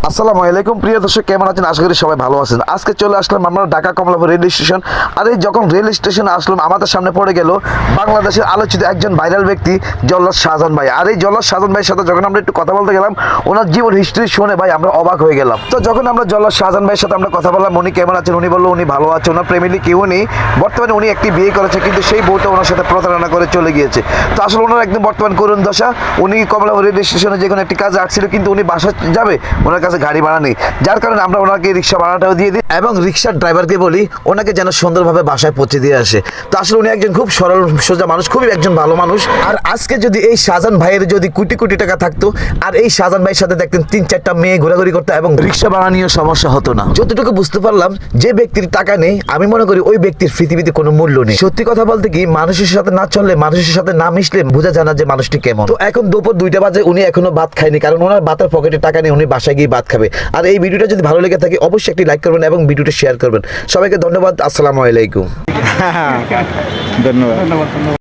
আসসালামু আলাইকুম প্রিয় দর্শক, কেমন আছেন? আশা করি সবাই ভালো আছেন। আজকে চলে আসলাম আমরা ঢাকা কমলাপুর রেল স্টেশন। আর এই যখন রেল স্টেশনে আসলাম, আমাদের সামনে পড়ে গেল বাংলাদেশের আলোচিত একজন ভাইরাল ব্যক্তি জল্লাদ শাহজাহান ভাই। আর এই জল্লাদ শাহজাহান ভাইয়ের সাথে যখন আমরা একটু কথা বলতে গেলাম, ওনার জীবন হিস্ট্রি শুনে ভাই আমরা অবাক হয়ে গেলাম। তো যখন আমরা জল্লাদ শাহজাহান ভাইয়ের সাথে আমরা কথা বললাম, উনি কেমন আছেন, উনি বললো উনি ভালো আছে, ওনার ফ্যামিলি কেউ নেই। বর্তমানে উনি একটি বিয়ে করেছে, কিন্তু সেই বউটা ওনার সাথে প্রতারণা করে চলে গিয়েছে। তো আসলে ওনার একদম বর্তমান করুণ দশা। উনি কমলাপুর রেল স্টেশনে যে কোনো একটি কাজে আসছিল, কিন্তু উনি বাসা যাবে, ওনার কাছে গাড়ি ভাড়া নেই। যার কারণে আমরা ওনাকে রিক্সা ভাড়াটাও দিয়ে দিই এবং রিক্সার ড্রাইভারকে বলি ওনাকে যেন সুন্দরভাবে বাসায় পৌঁছে দিয়ে আসে। তো আসলে উনি একজন খুব সরল সোজা মানুষ, খুবই একজন ভালো মানুষ। আর আজকে যদি এই শাহজাহান ভাইয়ের যদি কোটি কোটি টাকা থাকতো, আর এই শাহজাহান ভাইয়ের সাথে দেখতেন 3-4টা মেয়ে ঘোরাঘুরি করতো এবং রিক্সা ভাড়া নিয়ে সমস্যা হতো না। যতটুকু বুঝতে পারলাম, যে ব্যক্তির টাকা নেই, আমি মনে করি ওই ব্যক্তির পৃথিবীতে কোনো মূল্য নেই। সত্যি কথা বলতে কি, মানুষের সাথে না চললে, মানুষের সাথে না মিশলে বোঝা যায় না যে মানুষটি কেমন। তো এখন দুপুর 2টা বাজে, উনি এখনো ভাত খায়নি, কারণ ওনার ভাতের পকেটে টাকা নেই, উনি বাসায় গিয়ে ভাত খাবে। আর এই ভিডিওটা যদি ভালো লেগে থাকে অবশ্যই একটি লাইক করবেন এবং ভিডিওটা শেয়ার করবেন। সবাইকে ধন্যবাদ। আসসালামু আলাইকুম। ধন্যবাদ।